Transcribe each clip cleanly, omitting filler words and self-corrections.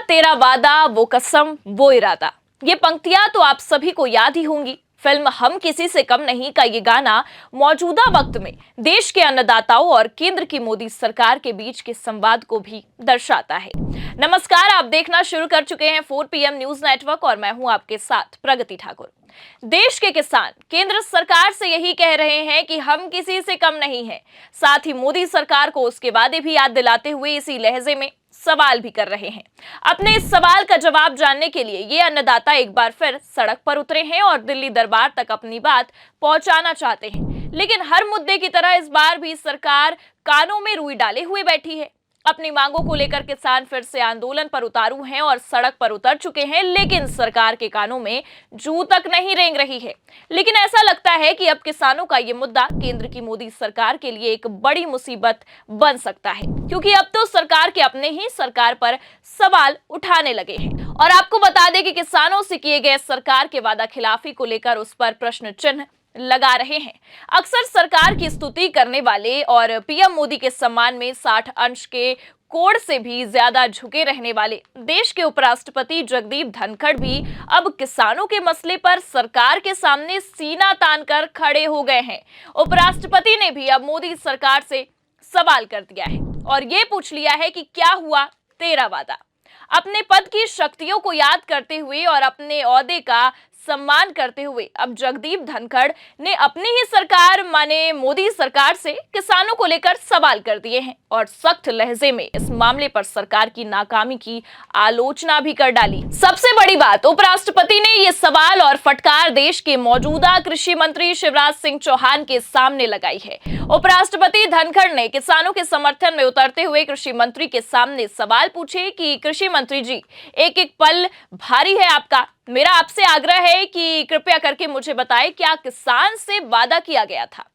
तेरा वादा, वो कसम, वो इरादा। ये पंक्तियां तो आप सभी को याद ही होंगी। फिल्म हम किसी से कम नहीं का ये गाना मौजूदा वक्त में देश के अन्नदाताओं और केंद्र की मोदी सरकार के बीच के संवाद को भी दर्शाता है। नमस्कार, आप देखना शुरू कर चुके हैं 4 PM न्यूज नेटवर्क और मैं हूं आपके साथ प्रगति ठाकुर। देश के किसान केंद्र सरकार से यही कह रहे हैं कि हम किसी से कम नहीं हैं। साथ ही मोदी सरकार को उसके वादे भी याद दिलाते हुए इसी लहजे में सवाल भी कर रहे हैं। अपने इस सवाल का जवाब जानने के लिए ये अन्नदाता एक बार फिर सड़क पर उतरे हैं और दिल्ली दरबार तक अपनी बात पहुंचाना चाहते हैं। लेकिन हर मुद्दे की तरह इस बार भी सरकार कानों में रुई डाले हुए बैठी है। अपनी मांगों को लेकर किसान फिर से आंदोलन पर उतारू हैं और सड़क पर उतर चुके हैं, लेकिन सरकार के कानों में जू तक नहीं रेंग रही है। लेकिन ऐसा लगता है कि अब किसानों का ये मुद्दा केंद्र की मोदी सरकार के लिए एक बड़ी मुसीबत बन सकता है, क्योंकि अब तो सरकार के अपने ही सरकार पर सवाल उठाने लगे हैं। और आपको बता दें कि किसानों से किए गए सरकार के वादा खिलाफी को लेकर उस पर प्रश्न चिन्ह लगा रहे हैं। अक्सर सरकार की स्तुति करने वाले और पीएम मोदी के सम्मान में 60 अंश के कोड से भी ज्यादा झुके रहने वाले देश के उपराष्ट्रपति जगदीप धनखड़ भी अब किसानों के मसले पर सरकार के सामने सीना तानकर खड़े हो गए हैं। उपराष्ट्रपति ने भी अब मोदी सरकार से सवाल कर दिया है और ये पूछ लिया है कि क्या हुआ तेरा वादा। अपने पद की शक्तियों को याद करते हुए और अपने ओहदे का सम्मान करते हुए अब जगदीप धनखड़ ने अपनी ही सरकार माने मोदी सरकार से किसानों को लेकर सवाल कर दिए हैं और सख्त लहजे में इस मामले पर सरकार की नाकामी की आलोचना भी कर डाली। सबसे बड़ी बात, उपराष्ट्रपति ने ये सवाल और फटकार देश के मौजूदा कृषि मंत्री शिवराज सिंह चौहान के सामने लगाई है। उपराष्ट्रपति धनखड़ ने किसानों के समर्थन में उतरते हुए कृषि मंत्री के सामने सवाल पूछे कि कृषि मंत्री जी, एक एक पल भारी है आपका। मेरा आपसे आग्रह है कि कृपया करके मुझे बताएं, क्या किसान से वादा किया गया था?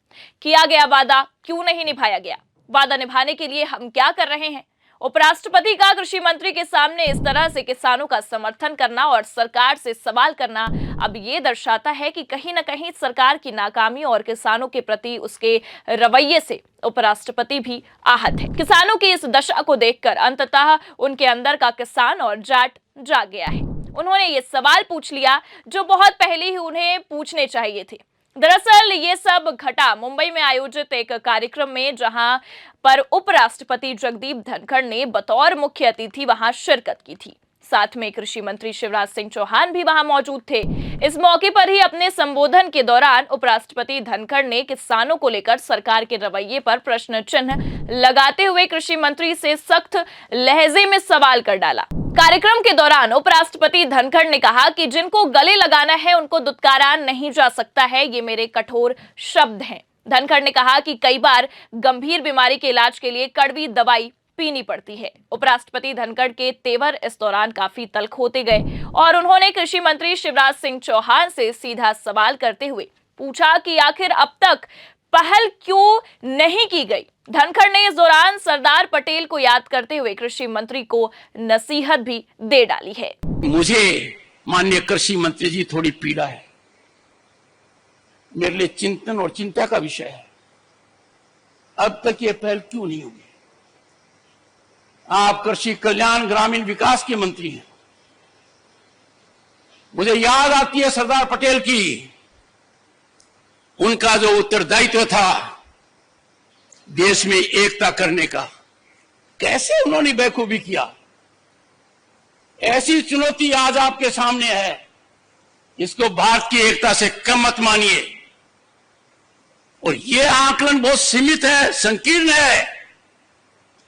किया गया वादा क्यों नहीं निभाया गया? वादा निभाने के लिए हम क्या कर रहे हैं? उपराष्ट्रपति का कृषि मंत्री के सामने इस तरह से किसानों का समर्थन करना और सरकार से सवाल करना अब ये दर्शाता है कि कहीं ना कहीं सरकार की नाकामी और किसानों के प्रति उसके रवैये से उपराष्ट्रपति भी आहत है। किसानों की इस दशा को देखकर अंततः उनके अंदर का किसान और जाट जाग गया है। उन्होंने ये सवाल पूछ लिया जो बहुत पहले ही उन्हें पूछने चाहिए थे। दरअसल ये सब घटा मुंबई में आयोजित एक कार्यक्रम में, जहां पर उपराष्ट्रपति जगदीप धनखड़ ने बतौर मुख्य अतिथि वहां शिरकत की थी। साथ में कृषि मंत्री शिवराज सिंह चौहान भी वहां मौजूद थे। इस मौके पर ही अपने संबोधन के दौरान उपराष्ट्रपति धनखड़ ने किसानों को लेकर सरकार के रवैये पर प्रश्न चिन्ह लगाते हुए कृषि मंत्री से सख्त लहजे में सवाल कर डाला। कार्यक्रम के दौरान उपराष्ट्रपति धनखड़ ने कहा कि जिनको गले लगाना है उनको दुत्कारा नहीं जा सकता है, ये मेरे कठोर शब्द हैं। धनखड़ ने कहा कि कई बार गंभीर बीमारी के इलाज के लिए कड़वी दवाई पीनी पड़ती है। उपराष्ट्रपति धनखड़ के तेवर इस दौरान काफी तल्ख होते गए और उन्होंने कृषि मंत्री शिवराज सिंह चौहान से सीधा सवाल करते हुए पूछा कि आखिर अब तक पहल क्यों नहीं की गई। धनखड़ ने इस दौरान सरदार पटेल को याद करते हुए कृषि मंत्री को नसीहत भी दे डाली है। मुझे माननीय कृषि मंत्री जी थोड़ी पीड़ा है, मेरे लिए चिंतन और चिंता का विषय है। अब तक ये पहल क्यों नहीं हुई? आप कृषि कल्याण ग्रामीण विकास के मंत्री हैं। मुझे याद आती है सरदार पटेल की, उनका जो उत्तरदायित्व था देश में एकता करने का, कैसे उन्होंने बेखूबी किया। ऐसी चुनौती आज आपके सामने है, इसको भारत की एकता से कम मत मानिए। और यह आकलन बहुत सीमित है, संकीर्ण है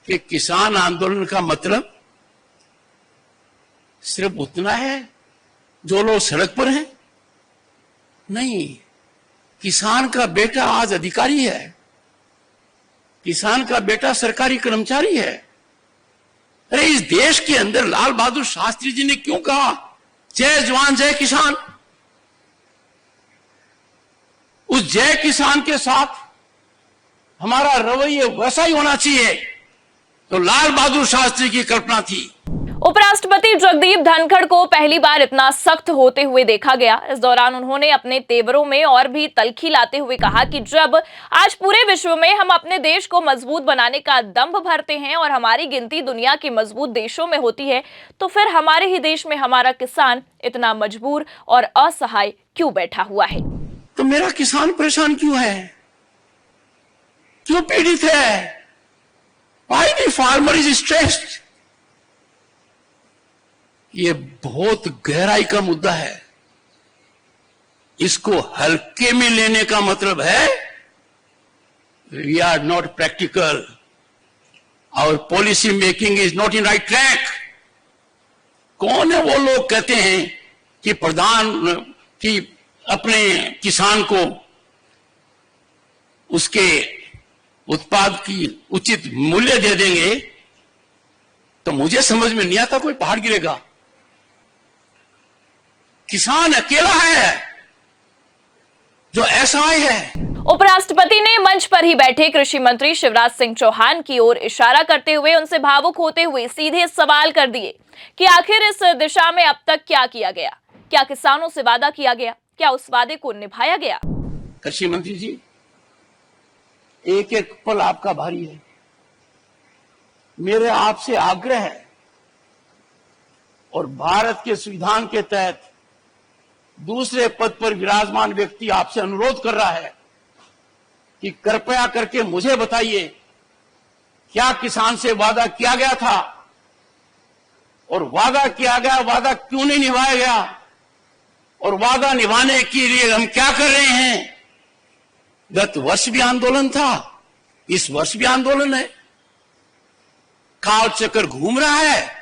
कि किसान आंदोलन का मतलब सिर्फ उतना है जो लोग सड़क पर हैं। नहीं, किसान का बेटा आज अधिकारी है, किसान का बेटा सरकारी कर्मचारी है। अरे इस देश के अंदर लाल बहादुर शास्त्री जी ने क्यों कहा जय जवान जय किसान? उस जय किसान के साथ हमारा रवैया वैसा ही होना चाहिए तो लाल बहादुर शास्त्री की कल्पना थी। उपराष्ट्रपति जगदीप धनखड़ को पहली बार इतना सख्त होते हुए देखा गया। इस दौरान उन्होंने अपने तेवरों में और भी तल्खी लाते हुए कहा कि जब आज पूरे विश्व में हम अपने देश को मजबूत बनाने का दंभ भरते हैं और हमारी गिनती दुनिया के मजबूत देशों में होती है, तो फिर हमारे ही देश में हमारा किसान इतना मजबूर और असहाय क्यों बैठा हुआ है। तो मेरा किसान परेशान क्यों है, क्यों पीड़ित है? Why the farmer is stressed? ये बहुत गहराई का मुद्दा है। इसको हल्के में लेने का मतलब है we are not practical, our policy making is not in right track. कौन है वो लोग कहते हैं कि प्रधान की अपने किसान को उसके उत्पाद की उचित मूल्य दे देंगे? तो मुझे समझ में नहीं आता कोई पहाड़ गिरेगा। किसान अकेला है जो असहाय है। उपराष्ट्रपति ने मंच पर ही बैठे कृषि मंत्री शिवराज सिंह चौहान की ओर इशारा करते हुए उनसे भावुक होते हुए सीधे सवाल कर दिए कि आखिर इस दिशा में अब तक क्या किया गया? क्या किसानों से वादा किया गया? क्या उस वादे को निभाया गया? कृषि मंत्री जी, एक एक पल आपका भारी है। मेरे आपसे आग्रह है और भारत के संविधान के तहत दूसरे पद पर विराजमान व्यक्ति आपसे अनुरोध कर रहा है कि कृपया करके मुझे बताइए, क्या किसान से वादा किया गया था? और वादा किया गया, वादा क्यों नहीं निभाया गया? और वादा निभाने के लिए हम क्या कर रहे हैं? गत वर्ष भी आंदोलन था, इस वर्ष भी आंदोलन है। काल चक्कर घूम रहा है,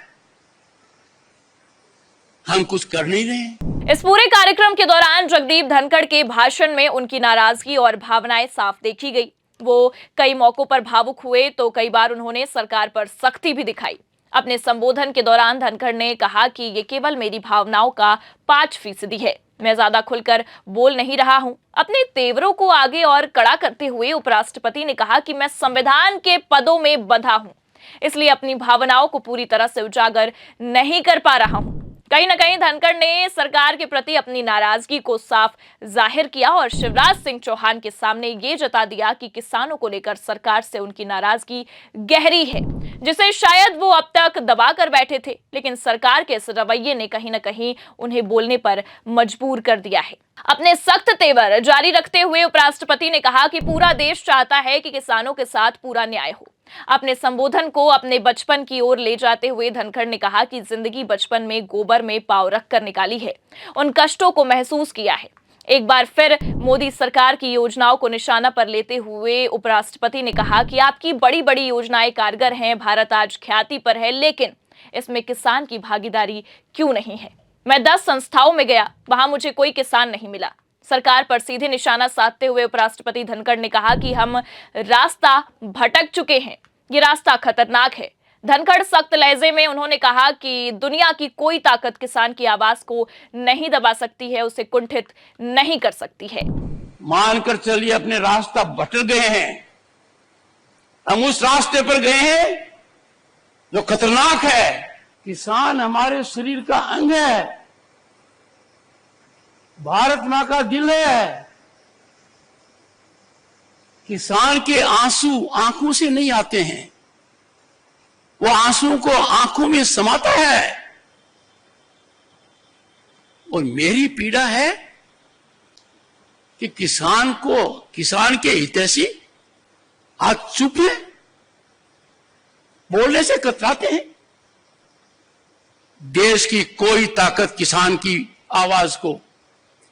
हम कुछ कर नहीं रहे हैं। इस पूरे कार्यक्रम के दौरान जगदीप धनखड़ के भाषण में उनकी नाराजगी और भावनाएं साफ देखी गई। वो कई मौकों पर भावुक हुए तो कई बार उन्होंने सरकार पर सख्ती भी दिखाई। अपने संबोधन के दौरान धनखड़ ने कहा कि ये केवल मेरी भावनाओं का 5% है, मैं ज्यादा खुलकर बोल नहीं रहा हूं। अपने तेवरों को आगे और कड़ा करते हुए उपराष्ट्रपति ने कहा कि मैं संविधान के पदों में बंधा हूं, इसलिए अपनी भावनाओं को पूरी तरह से उजागर नहीं कर पा रहा हूं। कहीं न कहीं धनखड़ ने सरकार के प्रति अपनी नाराजगी को साफ जाहिर किया और शिवराज सिंह चौहान के सामने ये जता दिया कि किसानों को लेकर सरकार से उनकी नाराजगी गहरी है, जिसे शायद वो अब तक दबा कर बैठे थे, लेकिन सरकार के इस रवैये ने कहीं न कहीं उन्हें बोलने पर मजबूर कर दिया है। अपने सख्त तेवर जारी रखते हुए उपराष्ट्रपति ने कहा कि पूरा देश चाहता है कि किसानों के साथ पूरा न्याय हो। अपने संबोधन को अपने बचपन की ओर ले जाते हुए धनखड़ ने कहा कि जिंदगी बचपन में गोबर में पांव रखकर निकाली है, उन कष्टों को महसूस किया है। एक बार फिर मोदी सरकार की योजनाओं को निशाना पर लेते हुए उपराष्ट्रपति ने कहा कि आपकी बड़ी बड़ी योजनाएं कारगर हैं, भारत आज ख्याति पर है, लेकिन इसमें किसान की भागीदारी क्यों नहीं है? मैं 10 संस्थाओं में गया, वहां मुझे कोई किसान नहीं मिला। सरकार पर सीधे निशाना साधते हुए उपराष्ट्रपति धनखड़ ने कहा कि हम रास्ता भटक चुके हैं, ये रास्ता खतरनाक है। धनखड़ सख्त लहजे में उन्होंने कहा कि दुनिया की कोई ताकत किसान की आवाज को नहीं दबा सकती है, उसे कुंठित नहीं कर सकती है। मानकर चलिए अपने रास्ता भटक गए हैं, हम उस रास्ते पर गए हैं जो खतरनाक है। किसान हमारे शरीर का अंग है, भारत मां का दिल है। किसान के आंसू आंखों से नहीं आते हैं, वो आंसू को आंखों में समाता है। और मेरी पीड़ा है कि किसान के हितैषी आज चुप है, बोलने से कतराते हैं। देश की कोई ताकत किसान की आवाज को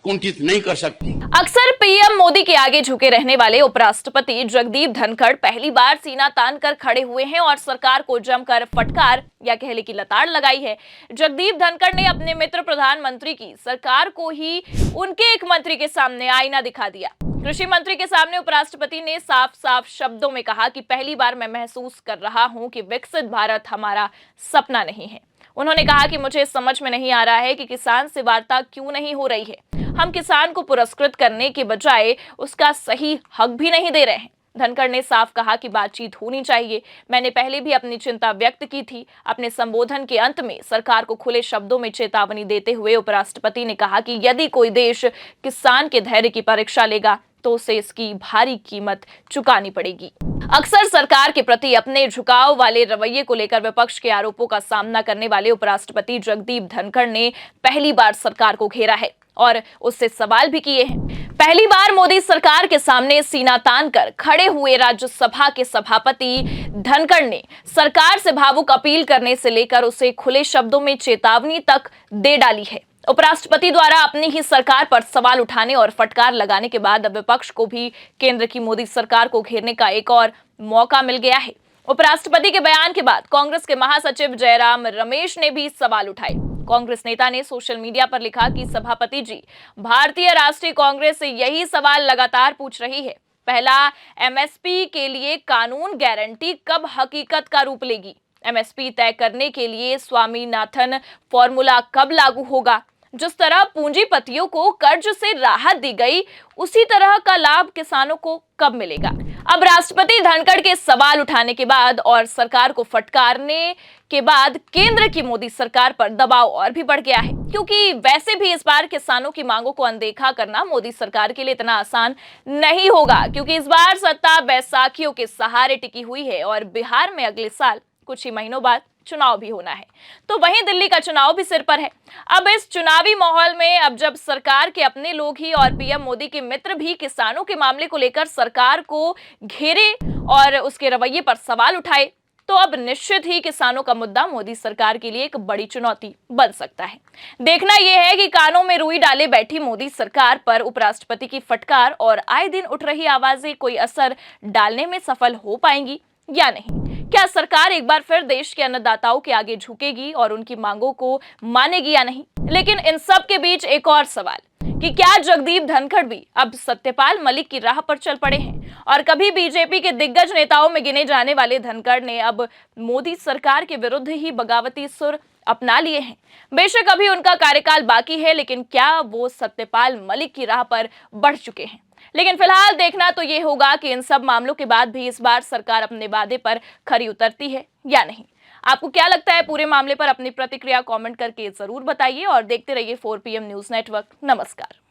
कुंठित नहीं कर सकती। अक्सर पीएम मोदी के आगे झुके रहने वाले उपराष्ट्रपति जगदीप धनखड़ पहली बार सीना तान कर खड़े हुए हैं और सरकार को जमकर फटकार या कह ले कि लताड़ लगाई है। जगदीप धनखड़ ने अपने मित्र प्रधानमंत्री की सरकार को ही उनके एक मंत्री के सामने आईना दिखा दिया। कृषि मंत्री के सामने उपराष्ट्रपति ने साफ साफ शब्दों में कहा कि पहली बार मैं महसूस कर रहा हूं कि विकसित भारत हमारा सपना नहीं है। उन्होंने कहा कि मुझे समझ में नहीं आ रहा है कि किसान से वार्ता क्यों नहीं हो रही है। हम किसान को पुरस्कृत करने के बजाय उसका सही हक भी नहीं दे रहे हैं। धनखड़ ने साफ कहा कि बातचीत होनी चाहिए। मैंने पहले भी अपनी चिंता व्यक्त की थी। अपने संबोधन के अंत में सरकार को खुले शब्दों में चेतावनी देते हुए उपराष्ट्रपति ने कहा कि यदि कोई देश किसान के धैर्य की परीक्षा लेगा तो उसे इसकी भारी कीमत चुकानी पड़ेगी। अक्सर सरकार के प्रति अपने झुकाव वाले रवैये को लेकर विपक्ष के आरोपों का सामना करने वाले उपराष्ट्रपति जगदीप धनखड़ ने पहली बार सरकार को घेरा है और उससे सवाल भी किए हैं। पहली बार मोदी सरकार के सामने सीना तान कर खड़े हुए राज्यसभा के सभापति धनखड़ ने सरकार से भावुक अपील करने से लेकर उसे खुले शब्दों में चेतावनी तक दे डाली है। उपराष्ट्रपति द्वारा अपनी ही सरकार पर सवाल उठाने और फटकार लगाने के बाद अब विपक्ष को भी केंद्र की मोदी सरकार को घेरने का एक और मौका मिल गया है। उपराष्ट्रपति के बयान के बाद कांग्रेस के महासचिव जयराम रमेश ने भी सवाल उठाए। कांग्रेस नेता ने सोशल मीडिया पर लिखा कि सभापति जी, भारतीय राष्ट्रीय कांग्रेस से यही सवाल लगातार पूछ रही है। पहला, एमएसपी के लिए कानून गारंटी कब हकीकत का रूप लेगी? एमएसपी तय करने के लिए स्वामीनाथन फॉर्मूला कब लागू होगा? जिस तरह पूंजीपतियों को कर्ज से राहत दी गई, उसी तरह का लाभ किसानों को कब मिलेगा? अब राष्ट्रपति धनखड़ के सवाल उठाने के बाद और सरकार को फटकारने के बाद केंद्र की मोदी सरकार पर दबाव और भी बढ़ गया है, क्योंकि वैसे भी इस बार किसानों की मांगों को अनदेखा करना मोदी सरकार के लिए इतना आसान नहीं होगा, क्योंकि इस बार सत्ता बैसाखियों के सहारे टिकी हुई है और बिहार में अगले साल कुछ ही महीनों बाद चुनाव भी होना है। तो वहीं दिल्ली का चुनाव भी सिर पर है। अब इस चुनावी माहौल में अब जब सरकार के अपने लोग ही और पीएम मोदी के मित्र भी किसानों के मामले को लेकर सरकार को घेरे और उसके रवैये पर सवाल उठाए, तो अब निश्चित ही किसानों का मुद्दा मोदी सरकार के लिए एक बड़ी चुनौती बन सकता है। देखना यह है कि कानों में रुई डाले बैठी मोदी सरकार पर उपराष्ट्रपति की फटकार और आए दिन उठ रही आवाजें कोई असर डालने में सफल हो पाएंगी या नहीं। क्या सरकार एक बार फिर देश के अन्नदाताओं के आगे झुकेगी और उनकी मांगों को मानेगी या नहीं? लेकिन इन सब के बीच एक और सवाल कि क्या जगदीप धनखड़ भी अब सत्यपाल मलिक की राह पर चल पड़े हैं? और कभी बीजेपी के दिग्गज नेताओं में गिने जाने वाले धनखड़ ने अब मोदी सरकार के विरुद्ध ही बगावती सुर अपना लिए हैं। बेशक अभी उनका कार्यकाल बाकी है, लेकिन क्या वो सत्यपाल मलिक की राह पर बढ़ चुके हैं? लेकिन फिलहाल देखना तो ये होगा कि इन सब मामलों के बाद भी इस बार सरकार अपने वादे पर खरी उतरती है या नहीं। आपको क्या लगता है पूरे मामले पर? अपनी प्रतिक्रिया कमेंट करके जरूर बताइए और देखते रहिए 4PM न्यूज नेटवर्क। नमस्कार।